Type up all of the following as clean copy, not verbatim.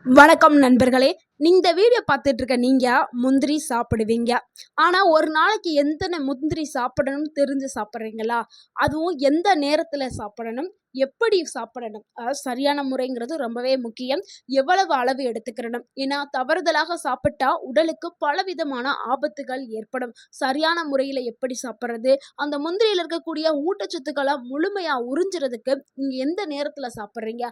வணக்கம் நண்பர்களே. இந்த வீடியோ பார்த்துட்டு இருக்க நீங்க முந்திரி சாப்பிடுவீங்க. ஆனா ஒரு நாளைக்கு எத்தனை முந்திரி சாப்பிடணும்னு தெரிஞ்சு சாப்பிட்றீங்களா? அதுவும் எந்த நேரத்துல சாப்பிடணும், எப்படி சாப்பிடணும், அதாவது சரியான முறைங்கிறது ரொம்பவே முக்கியம். எவ்வளவு அளவு எடுத்துக்கிறணும், ஏன்னா தவறுதலாக சாப்பிட்டா உடலுக்கு பலவிதமான ஆபத்துகள் ஏற்படும். சரியான முறையில் எப்படி சாப்பிட்றது, அந்த முந்திரியில் இருக்கக்கூடிய ஊட்டச்சத்துக்களை முழுமையா உறிஞ்சுறதுக்கு நீங்க எந்த நேரத்துல சாப்பிட்றீங்க,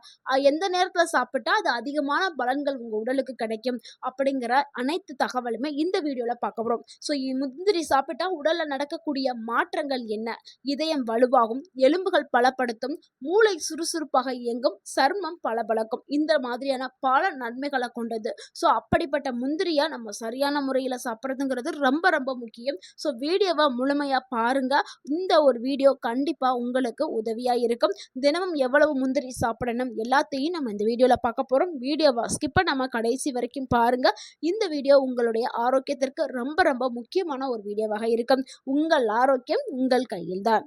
எந்த நேரத்துல சாப்பிட்டா அது அதிகமான பலன்கள் உங்க உடலுக்கு கிடைக்கும் அப்படிங்கிற அனைத்து தகவலுமே இந்த வீடியோல பார்க்க போறோம். ஸோ முந்திரி சாப்பிட்டா உடல்ல நடக்கக்கூடிய மாற்றங்கள் என்ன, இதயம் வலுவாகும், எலும்புகள் பலப்படுத்தும், மூளை சுறுசுறுப்பாக இயங்கும், சர்மம் பளபளக்கும், இந்த மாதிரியான பல நன்மைகளை கொண்டது. ஸோ அப்படிப்பட்ட முந்திரியை நம்ம சரியான முறையில் சாப்பிட்றதுங்கிறது ரொம்ப ரொம்ப முக்கியம். ஸோ வீடியோவை முழுமையாக பாருங்க. இந்த ஒரு வீடியோ கண்டிப்பாக உங்களுக்கு உதவியாக இருக்கும். தினமும் எவ்வளவு முந்திரி சாப்பிடணும் எல்லாத்தையும் நம்ம இந்த வீடியோவில் பார்க்க போகிறோம். வீடியோவை ஸ்கிப் பண்ணாமல் கடைசி வரைக்கும் பாருங்க. இந்த வீடியோ உங்களுடைய ஆரோக்கியத்திற்கு ரொம்ப ரொம்ப முக்கியமான ஒரு வீடியோவாக இருக்கும். உங்கள் ஆரோக்கியம் உங்கள் கையில்தான்.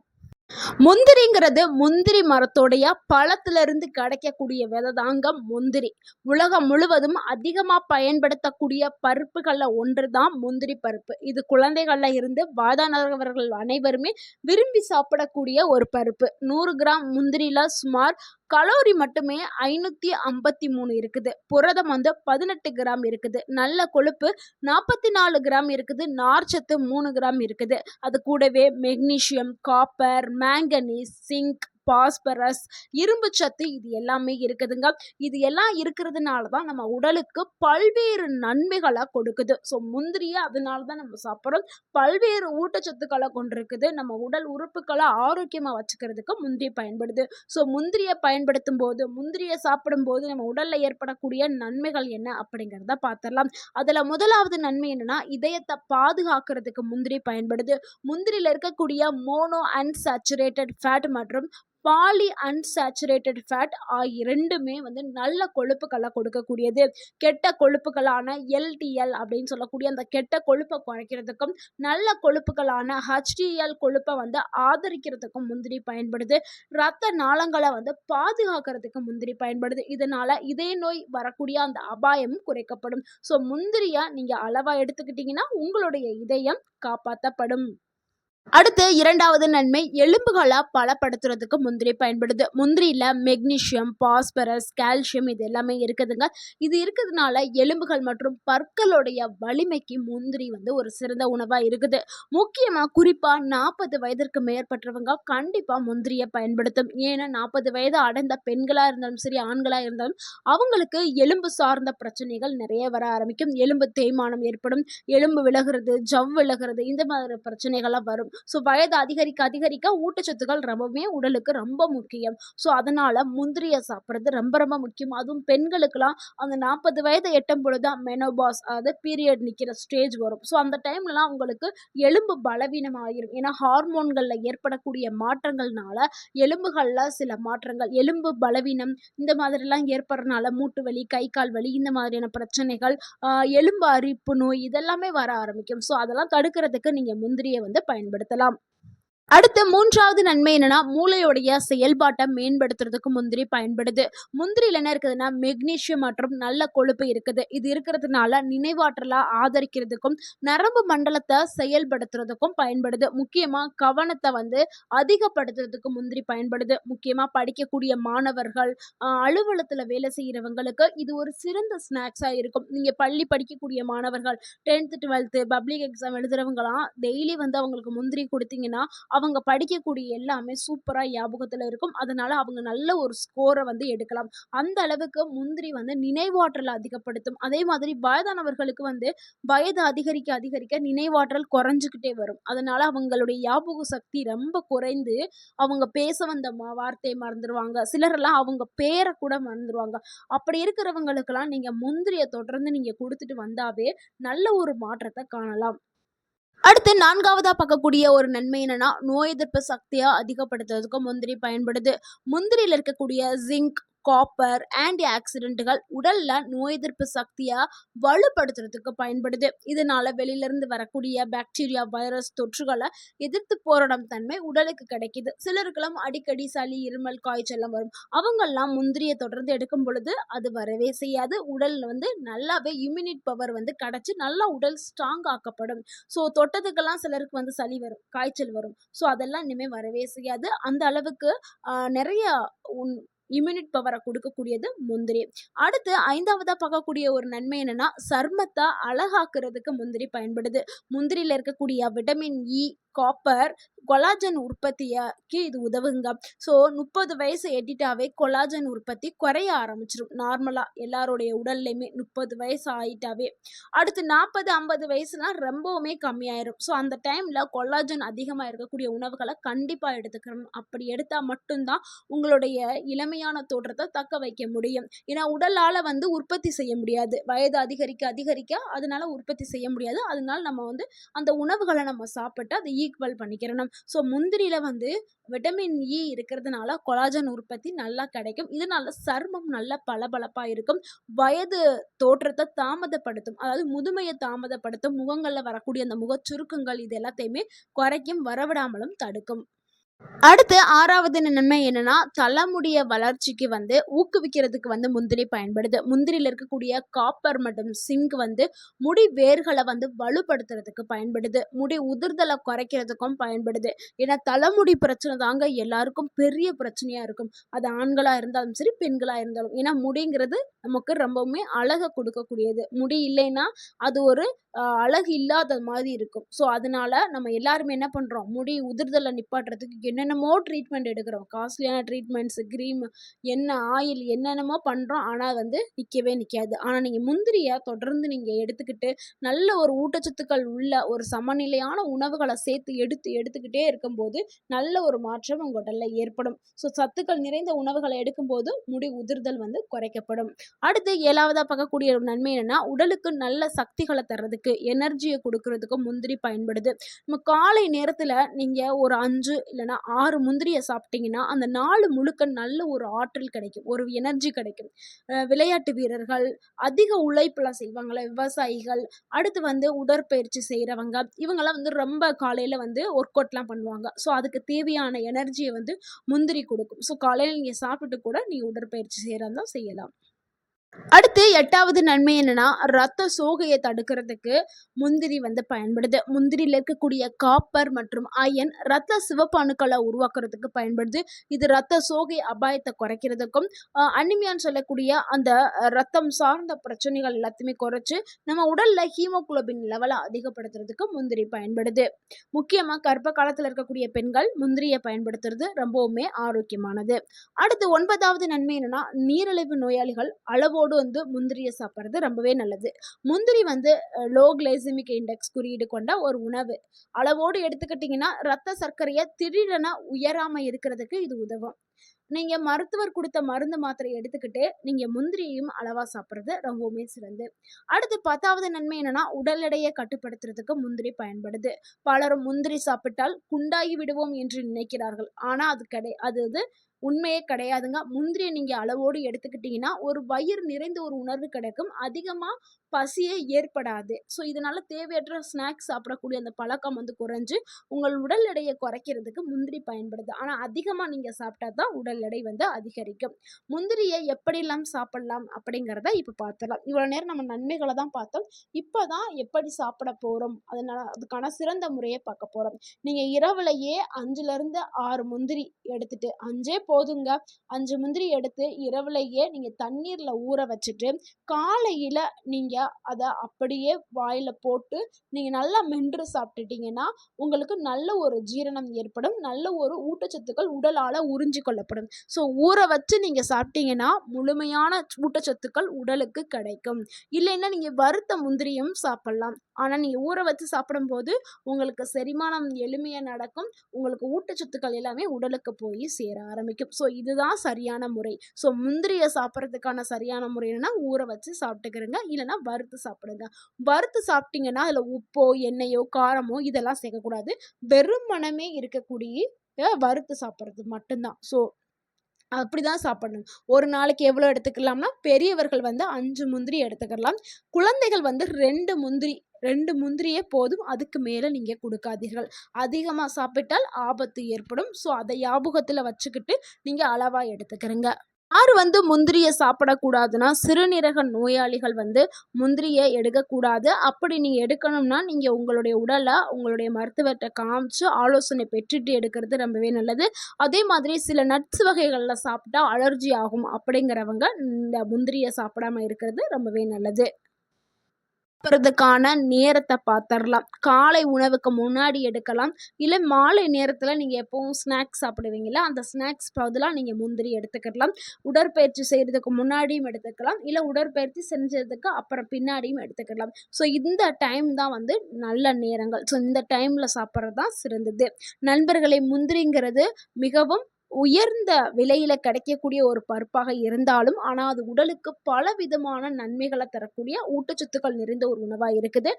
முந்திரிங்கிறது முந்திரி மரத்தோடைய பழத்திலிருந்து கிடைக்கக்கூடிய விதை தாங்க முந்திரி. உலகம் முழுவதும் அதிகமாக பயன்படுத்தக்கூடிய பருப்புகளில் ஒன்று தான் முந்திரி பருப்பு. இது குழந்தைகளில் இருந்து வயதானவர்கள் அனைவருமே விரும்பி சாப்பிடக்கூடிய ஒரு பருப்பு. 100 கிராம் முந்திரியில் சுமார் கலோரி மட்டுமே 553 இருக்குது. புரதம் 18 கிராம் இருக்குது. நல்ல கொழுப்பு 44 கிராம் இருக்குது. நார்ச்சத்து 3 கிராம் இருக்குது. அது கூடவே magnesium, copper, manganese, zinc, phosphorus, இரும்பு சத்து இது எல்லாமே இருக்குதுங்க. இது எல்லாம் இருக்கிறதுனால தான் நம்ம உடலுக்கு பல்வேறு நன்மைகளை கொடுக்குது. ஸோ முந்திரியை அதனால தான் நம்ம சாப்பிட்றோம். பல்வேறு ஊட்டச்சத்துக்களை கொண்டிருக்குது. நம்ம உடல் உறுப்புகளை ஆரோக்கியமாக வச்சுக்கிறதுக்கு முந்திரி பயன்படுது. ஸோ முந்திரியை பயன்படுத்தும் போது, முந்திரியை சாப்பிடும்போது நம்ம உடலில் ஏற்படக்கூடிய நன்மைகள் என்ன அப்படிங்கிறத பார்த்துடலாம். அதில் முதலாவது நன்மை என்னன்னா, இதயத்தை பாதுகாக்கிறதுக்கு முந்திரி பயன்படுது. முந்திரியில் இருக்கக்கூடிய மோனோ அன்சாச்சுரேட்டட் ஃபேட் மற்றும் பாலி அன்சாச்சுரேட்டட் ஃபேட் ஆகிய ரெண்டுமே நல்ல கொழுப்புகளை கொடுக்கக்கூடியது. கெட்ட கொழுப்புகளான எல்டிஎல் அப்படின்னு சொல்லக்கூடிய அந்த கெட்ட கொழுப்பை குறைக்கிறதுக்கும், நல்ல கொழுப்புகளான ஹெச்டிஎல் கொழுப்பை ஆதரிக்கிறதுக்கும் முந்திரி பயன்படுது. இரத்த நாளங்களை பாதுகாக்கிறதுக்கு முந்திரி பயன்படுது. இதனால இதய நோய் வரக்கூடிய அந்த அபாயமும் குறைக்கப்படும். ஸோ முந்திரியை நீங்க அளவா எடுத்துக்கிட்டீங்கன்னா உங்களுடைய இதயம் காப்பாற்றப்படும். அடுத்து இரண்டாவது நன்மை, எலும்புகளை பலப்படுத்துறதுக்கு முந்திரி பயன்படுது. முந்திரியில் மெக்னீசியம், பாஸ்பரஸ், கால்சியம் இது எல்லாமே இருக்குதுங்க. இது இருக்கிறதுனால எலும்புகள் மற்றும் பற்களுடைய வலிமைக்கு முந்திரி ஒரு சிறந்த உணவாக இருக்குது. முக்கியமாக குறிப்பாக 40 வயதிற்கு மேற்பட்டவங்க கண்டிப்பாக முந்திரியை பயன்படுத்தும். ஏன்னா 40 வயது அடைந்த பெண்களாக இருந்தாலும் சரி, ஆண்களாக இருந்தாலும் அவங்களுக்கு எலும்பு சார்ந்த பிரச்சனைகள் நிறைய வர ஆரம்பிக்கும். எலும்பு தேய்மானம் ஏற்படும், எலும்பு விலகிறது, ஜவ் விலகிறது, இந்த மாதிரி பிரச்சனைகள்லாம் வரும். ஸோ வயது அதிகரிக்க அதிகரிக்க ஊட்டச்சத்துக்கள் ரொம்பவுமே உடலுக்கு ரொம்ப முக்கியம். ஸோ அதனால் முந்திரியை சாப்பிட்றது ரொம்ப ரொம்ப முக்கியம். அதுவும் பெண்களுக்கெல்லாம் அந்த 40 வயதை எட்டும் பொழுது தான் மெனோபாஸ், அதாவது பீரியட் நிற்கிற ஸ்டேஜ் வரும். ஸோ அந்த டைம்லலாம் உங்களுக்கு எலும்பு பலவீனமாகிரும். ஏன்னா ஹார்மோன்களில் ஏற்படக்கூடிய மாற்றங்கள்னால எலும்புகளில் சில மாற்றங்கள், எலும்பு பலவீனம் இந்த மாதிரிலாம் ஏற்படுறதுனால மூட்டு வலி, கை கால் வலி இந்த மாதிரியான பிரச்சனைகள், எலும்பு அரிப்பு நோய் இதெல்லாமே வர ஆரம்பிக்கும். ஸோ அதெல்லாம் தடுக்கிறதுக்கு நீங்கள் முந்திரியை பயன்படுத்தலாம். அடுத்து மூன்றாவது நன்மை என்னன்னா, மூளையோடைய செயல்பாட்டை மேம்படுத்துறதுக்கு முந்திரி பயன்படுது. முந்திரியில் என்ன இருக்குதுன்னா, மெக்னீசியம் மற்றும் நல்ல கொழுப்பு இருக்குது. இது இருக்கிறதுனால நினைவாற்றலை ஆதரிக்கிறதுக்கும் நரம்பு மண்டலத்தை செயல்படுத்துறதுக்கும் பயன்படுது. முக்கியமாக கவனத்தை அதிகப்படுத்துறதுக்கு முந்திரி பயன்படுது. முக்கியமாக படிக்கக்கூடிய மாணவர்கள், அலுவலகத்தில் வேலை செய்கிறவங்களுக்கு இது ஒரு சிறந்த ஸ்நாக்ஸாக இருக்கும். நீங்கள் பள்ளி படிக்கக்கூடிய மாணவர்கள் 10th 12th public exam எழுதுறவங்களாம் daily அவங்களுக்கு முந்திரி கொடுத்தீங்கன்னா அவங்க படிக்கக்கூடிய எல்லாமே சூப்பராக ஞாபகத்தில் இருக்கும். அதனால அவங்க நல்ல ஒரு ஸ்கோரை எடுக்கலாம். அந்த அளவுக்கு முந்திரி நினைவாற்றலை அதிகப்படுத்தும். அதே மாதிரி வயதானவர்களுக்கு வயது அதிகரிக்க அதிகரிக்க நினைவாற்றல் குறைஞ்சிக்கிட்டே வரும். அதனால அவங்களுடைய ஞாபக சக்தி ரொம்ப குறைந்து அவங்க பேச வந்த வார்த்தையை மறந்துடுவாங்க. சிலரெல்லாம் அவங்க பேரை கூட மறந்துடுவாங்க. அப்படி இருக்கிறவங்களுக்கெல்லாம் நீங்கள் முந்திரியை தொடர்ந்து நீங்கள் கொடுத்துட்டு வந்தாவே நல்ல ஒரு மாற்றத்தை காணலாம். அடுத்து நான்காவதா பார்க்கக்கூடிய ஒரு நன்மை என்னன்னா, நோய் எதிர்ப்பு சக்தியை அதிகப்படுத்துறதுக்கு முந்திரி பயன்படுது. முந்திரியில் இருக்கக்கூடிய ஜிங்க், காப்பர், ஆன்டி ஆக்சிடென்ட்டுகள் உடல்ல நோய் எதிர்ப்பு சக்தியை வலுப்படுத்துறதுக்கு பயன்படுது. இதனால வெளியிலிருந்து வரக்கூடிய பாக்டீரியா, வைரஸ் தொற்றுகளை எதிர்த்து போராடும் தன்மை உடலுக்கு கிடைக்குது. சிலருக்கெல்லாம் அடிக்கடி சளி, இருமல், காய்ச்சல்லாம் வரும். அவங்கெல்லாம் முந்திரியை தொடர்ந்து எடுக்கும் பொழுது அது வரவே செய்யாது. உடல் நல்லாவே இம்யூனிட் பவர் கிடைச்சி நல்லா உடல் ஸ்ட்ராங் ஆக்கப்படும். ஸோ தொட்டதுக்கெல்லாம் சிலருக்கு சளி வரும், காய்ச்சல் வரும். ஸோ அதெல்லாம் இனிமேல் வரவே செய்யாது. அந்த அளவுக்கு நிறைய இம்யூனிட் பவரை கொடுக்கக்கூடியது முந்திரி. அடுத்து 5வதா பார்க்கக்கூடிய ஒரு நன்மை என்னன்னா, சர்மத்தை அழகாக்குறதுக்கு முந்திரி பயன்படுது. முந்திரியில் இருக்கக்கூடிய விட்டமின் இ, காப்பர், கொலாஜன் உற்பத்திக்கு இது உதவுங்க. ஸோ 30 வயசு எட்டிட்டாவே கொலாஜன் உற்பத்தி குறைய ஆரம்பிச்சிடும். நார்மலாக எல்லாருடைய உடல்லையுமே 30 வயசு ஆகிட்டாவே. அடுத்து 40-50 வயசுலாம் ரொம்பவுமே கம்மியாயிரும். ஸோ அந்த டைமில் கொலாஜன் அதிகமாக இருக்கக்கூடிய உணவுகளை கண்டிப்பாக எடுத்துக்கணும். அப்படி எடுத்தால் மட்டும்தான் உங்களுடைய இளமையான தோற்றத்தை தக்க வைக்க முடியும். ஏன்னா உடலால் உற்பத்தி செய்ய முடியாது. வயது அதிகரிக்க அதிகரிக்க அதனால உற்பத்தி செய்ய முடியாது. அதனால நம்ம அந்த உணவுகளை நம்ம சாப்பிட்டு அதை ஈக்குவல் பண்ணிக்கிறணும். ஸோ முந்திரியில் விட்டமின் இ இருக்கிறதுனால கொலாஜன் உற்பத்தி நல்லா கிடைக்கும். இதனால சருமம் நல்ல பளபளப்பாக இருக்கும். வயது தோற்றத்தை தாமதப்படுத்தும், அதாவது முதுமையை தாமதப்படுத்தும். முகங்களில் வரக்கூடிய அந்த முகச்சுருக்கங்கள் இது எல்லாத்தையுமே குறைக்கும், வரவிடாமலும் தடுக்கும். அடுத்து 6வது நன்மை என்னன்னா, தலைமுடிய வளர்ச்சிக்கு ஊக்குவிக்கிறதுக்கு முந்திரி பயன்படுது. முந்திரியில் இருக்கக்கூடிய காப்பர் மற்றும் சிங்க் முடி வேர்களை வலுப்படுத்துறதுக்கு பயன்படுது. முடி உதிர்தலை குறைக்கிறதுக்கும் பயன்படுது. ஏன்னா தலைமுடி பிரச்சனை தாங்க எல்லாருக்கும் பெரிய பிரச்சனையா இருக்கும். அது ஆண்களா இருந்தாலும் சரி, பெண்களா இருந்தாலும். ஏன்னா முடிங்கிறது நமக்கு ரொம்பவுமே அழகை கொடுக்கக்கூடியது. முடி இல்லைன்னா அது ஒரு அழகு இல்லாத மாதிரி இருக்கும். ஸோ அதனால நம்ம எல்லாருமே என்ன பண்ணுறோம், முடி உதிர்தலை நிப்பாட்டுறதுக்கு என்னென்னமோ ட்ரீட்மெண்ட் எடுக்கிறோம். காஸ்ட்லியான ட்ரீட்மெண்ட்ஸு, க்ரீம், எண்ணெய், ஆயில் என்னென்னமோ பண்ணுறோம். ஆனால் நிற்கவே நிற்காது. ஆனால் நீங்கள் முந்திரியை தொடர்ந்து நீங்கள் எடுத்துக்கிட்டு நல்ல ஒரு ஊட்டச்சத்துக்கள் உள்ள ஒரு சமநிலையான உணவுகளை சேர்த்து எடுத்துக்கிட்டே இருக்கும்போது நல்ல ஒரு மாற்றம் உங்கள் உடலில் ஏற்படும். ஸோ சத்துக்கள் நிறைந்த உணவுகளை எடுக்கும்போது முடி உதிர்தல் குறைக்கப்படும். அடுத்து 7வதா பார்க்கக்கூடிய ஒரு நன்மை என்னன்னா, உடலுக்கு நல்ல சக்திகளை தர்றதுக்கு, எனர்ஜியை கொடுக்கறதுக்கு முந்திரி பயன்படுது. நம்ம காலை நேரத்தில் நீங்கள் ஒரு 5 இல்லைன்னா 6 முந்திரியை சாப்பிட்டீங்கன்னா அந்த நாள் முழுக்க நல்ல ஒரு ஆற்றல் கிடைக்கும், ஒரு எனர்ஜி கிடைக்கும். விளையாட்டு வீரர்கள், அதிக உழைப்புலாம் செய்வாங்களே விவசாயிகள், அடுத்து உடற்பயிற்சி செய்கிறவங்க, இவங்கெல்லாம் ரொம்ப காலையில் ஒர்க் அவுட்லாம் பண்ணுவாங்க. ஸோ அதுக்கு தேவையான எனர்ஜியை முந்திரி கொடுக்கும். ஸோ காலையில் நீங்கள் சாப்பிட்டு கூட நீங்கள் உடற்பயிற்சி செய்கிறதா செய்யலாம். அடுத்து 8வது நன்மை என்னன்னா, ரத்த சோகையை தடுக்கிறதுக்கு முந்திரி பயன்படுது. முந்திரியில் இருக்கக்கூடிய காப்பர் மற்றும் அயன் ரத்த சிவப்பணுக்களை உருவாக்குறதுக்கு பயன்படுது. இது ரத்த சோகை அபாயத்தை குறைக்கிறதுக்கும், அனிமியான்னு சொல்லக்கூடிய அந்த ரத்தம் சார்ந்த பிரச்சனைகள் எல்லாத்தையுமே குறைச்சி நம்ம உடல்ல ஹீமோகுளோபின் லெவலை அதிகப்படுத்துறதுக்கு முந்திரி பயன்படுது. முக்கியமாக கர்ப்ப காலத்தில் இருக்கக்கூடிய பெண்கள் முந்திரியை பயன்படுத்துறது ரொம்பவுமே ஆரோக்கியமானது. அடுத்து 9வது நன்மை என்னன்னா, நீரிழிவு நோயாளிகள் அளவோடு முந்திரியை சாப்பிட்றது ரொம்பவே நல்லது. முந்திரி லோ கிளைசெமிக் இண்டெக்ஸ் குறியீடு கொண்ட ஒரு உணவு. அளவோடு எடுத்துக்கிட்டிங்கன்னா ரத்த சர்க்கரையை திடீரென உயராமல் இருக்கிறதுக்கு இது உதவும். நீங்கள் மருத்துவர் கொடுத்த மருந்து மாத்திரை எடுத்துக்கிட்டு நீங்கள் முந்திரியையும் அளவாக சாப்பிட்றது ரொம்பவுமே சிறந்து. அடுத்து 10வது நன்மை என்னன்னா, உடல் எடையை கட்டுப்படுத்துறதுக்கு முந்திரி பயன்படுது. பலரும் முந்திரி சாப்பிட்டால் குண்டாகி விடுவோம் என்று நினைக்கிறார்கள். ஆனால் அது உண்மையே கிடையாதுங்க. முந்திரியை நீங்கள் அளவோடு எடுத்துக்கிட்டிங்கன்னா ஒரு வயிறு நிறைந்த ஒரு உணர்வு கிடைக்கும். அதிகமாக பசியே ஏற்படாது. ஸோ இதனால் தேவையற்ற ஸ்நாக்ஸ் சாப்பிடக்கூடிய அந்த பழக்கம் குறைஞ்சு உங்கள் உடல் எடையை குறைக்கிறதுக்கு முந்திரி பயன்படுது. ஆனால் அதிகமாக நீங்கள் சாப்பிட்டா தான் உடல் எடை அதிகரிக்கும். முந்திரியை எப்படிலாம் சாப்பிடலாம் அப்படிங்கிறத இப்போ பார்த்துடலாம். இவ்வளோ நேரம் நம்ம நன்மைகளை தான் பார்த்தோம். இப்போ தான் எப்படி சாப்பிட போகிறோம், அதுக்கான சிறந்த முறையை பார்க்க போகிறோம். நீங்கள் இரவுலையே 5லேருந்து 6 முந்திரி எடுத்துட்டு, 5 போதுங்க, 5 முந்திரி எடுத்து இரவுலையே நீங்கள் தண்ணீரில் ஊற வச்சுட்டு காலையில் நீங்கள் அதை அப்படியே வாயில் போட்டு நீங்கள் நல்லா மென்று சாப்பிட்டுட்டீங்கன்னா உங்களுக்கு நல்ல ஒரு ஜீரணம் ஏற்படும். நல்ல ஒரு ஊட்டச்சத்துக்கள் உடலால் உறிஞ்சி கொள்ளப்படும். ஸோ ஊற வச்சு நீங்கள் சாப்பிட்டீங்கன்னா முழுமையான ஊட்டச்சத்துக்கள் உடலுக்கு கிடைக்கும். இல்லைன்னா நீங்கள் வறுத்த முந்திரியும் சாப்பிட்லாம். ஆனால் நீங்கள் ஊற வச்சு சாப்பிடும்போது உங்களுக்கு செரிமானம் எளிமையாக நடக்கும். உங்களுக்கு ஊட்டச்சத்துக்கள் எல்லாமே உடலுக்கு போய் சேர ஆரம்பிக்கும். ஸோ இதுதான் சரியான முறை. ஸோ முந்திரியை சாப்பிட்றதுக்கான சரியான முறை என்னன்னா, ஊற வச்சு சாப்பிட்டுக்கிறங்க, இல்லைன்னா வறுத்து சாப்பிடுங்க. வறுத்து சாப்பிட்டீங்கன்னா அதில் உப்போ, எண்ணெயோ, காரமோ இதெல்லாம் சேர்க்கக்கூடாது. வெறும் மனமே இருக்கக்கூடிய வறுத்து சாப்பிட்றது மட்டும்தான். ஸோ அப்படிதான் சாப்பிடணும். ஒரு நாளைக்கு எவ்வளோ எடுத்துக்கலாம்னா, பெரியவர்கள் வந்து 5 முந்திரி எடுத்துக்கலாம். குழந்தைகள் வந்து 2 முந்திரியே போதும். அதுக்கு மேல நீங்க குடுக்காதீர்கள். அதிகமா சாப்பிட்டால் ஆபத்து ஏற்படும். ஸோ, அத ஞாபகத்துல வச்சுக்கிட்டு நீங்க அளவா எடுத்துக்கிறங்க. யார் வந்து முந்திரிய சாப்பிடக்கூடாதுன்னா, சிறுநீரக நோயாளிகள் வந்து முந்திரிய எடுக்கக்கூடாது. அப்படி நீங்க எடுக்கணும்னா, நீங்க உங்களுடைய உடல உங்களுடைய மருத்துவர்ட்ட காமிச்சு ஆலோசனை பெற்றுட்டு எடுக்கிறது ரொம்பவே நல்லது. அதே மாதிரி சில நட்ஸ் வகைகள்ல சாப்பிட்டா அலர்ஜி ஆகும் அப்படிங்கிறவங்க இந்த முந்திரிய சாப்பிடாம இருக்கிறது ரொம்பவே நல்லது. சாப்பிட்றதுக்கான நேரத்த பாத்துரலாம். காலை உணவுக்கு முன்னாடி எடுக்கலாம். இல்ல மாலை நேரத்தில நீங்க எப்பவும் ஸ்நாக்ஸ் சாப்பிடுவீங்கல்ல, அந்த ஸ்நாக்ஸ் பதிலா நீங்க முந்திரி எடுத்துக்கிடலாம். உடற்பயிற்சி செய்றதுக்கு முன்னாடியும் எடுத்துக்கலாம். இல்ல உடற்பயிற்சி செஞ்சதுக்கு அப்புறம் பின்னாடியும் எடுத்துக்கிடலாம். ஸோ இந்த டைம் தான் வந்து நல்ல நேரங்கள். ஸோ இந்த டைம்ல சாப்பிட்றது தான் சிறந்தது. நண்பர்களே, முந்திரிங்கிறது மிகவும் உயர்ந்த விலையில கிடைக்கக்கூடிய ஒரு பருப்பாக இருந்தாலும், ஆனா அது உடலுக்கு பலவிதமான நன்மைகள தரக்கூடிய ஊட்டச்சத்துக்கள் நிறைந்த ஒரு உணவா இருக்குது.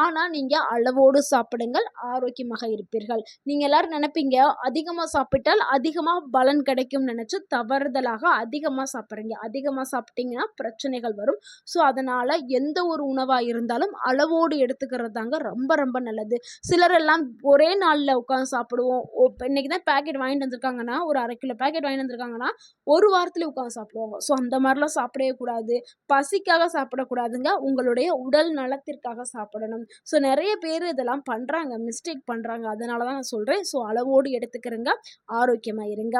ஆனா நீங்க அளவோடு சாப்பிடுங்கள், ஆரோக்கியமாக இருப்பீர்கள். நீங்க எல்லாரும் நெனைப்பீங்க, அதிகமா சாப்பிட்டால் அதிகமா பலன் கிடைக்கும்னு நெனச்சு தவறுதலாக அதிகமா சாப்பிடுறீங்க. அதிகமா சாப்பிட்டீங்கன்னா பிரச்சனைகள் வரும். ஸோ அதனால எந்த ஒரு உணவா இருந்தாலும் அளவோடு எடுத்துக்கிறது தாங்க ரொம்ப ரொம்ப நல்லது. சிலரெல்லாம் ஒரே நாள்ல உட்கார்ந்து சாப்பிடுவோம். இப்ப இன்னைக்கு தான் பாக்கெட் வாங்கிட்டு வந்திருக்காங்கன்னா, ஒரு 1/2 கிலோ பாக்கெட் வாங்கிட்டு வந்திருக்காங்கன்னா, ஒரு வாரத்திலே உட்கார்ந்து சாப்பிடுவாங்க. ஸோ அந்த மாரிலாம் சாப்பிடவே கூடாது. பசிக்காக சாப்பிடக்கூடாதுங்க. உங்களுடைய உடல் நலத்திற்காக சாப்பிடணும். ஸோ நெறைய பேரு இதெல்லாம் பண்றாங்க. மிஸ்டேக் பண்றாங்க. அதனால தான் நான் சொல்றேன். ஸோ அளவோடு எடுத்துக்கிறங்க. ஆரோக்கியமா இருங்க.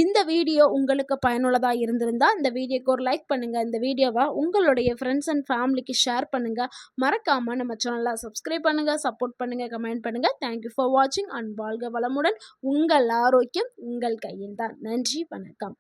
இந்த வீடியோ உங்களுக்கு பயனுள்ளதா இருந்திருந்தா, இந்த வீடியோக்கு ஒரு லைக் பண்ணுங்க. இந்த வீடியோவ உங்களுடைய ஃப்ரெண்ட்ஸ் அண்ட் ஃபேமிலிக்கு ஷேர் பண்ணுங்க. மறக்காம நம்ம சேனல சப்ஸ்கிரைப் பண்ணுங்க, சப்போர்ட் பண்ணுங்க, கமெண்ட் பண்ணுங்க. தேங்க் யூ ஃபார் வாட்சிங் அண்ட் வாழ்க வளமுடன். உங்கள் ஆரோக்கியம் உங்கள் கையில் தான். நன்றி, வணக்கம்.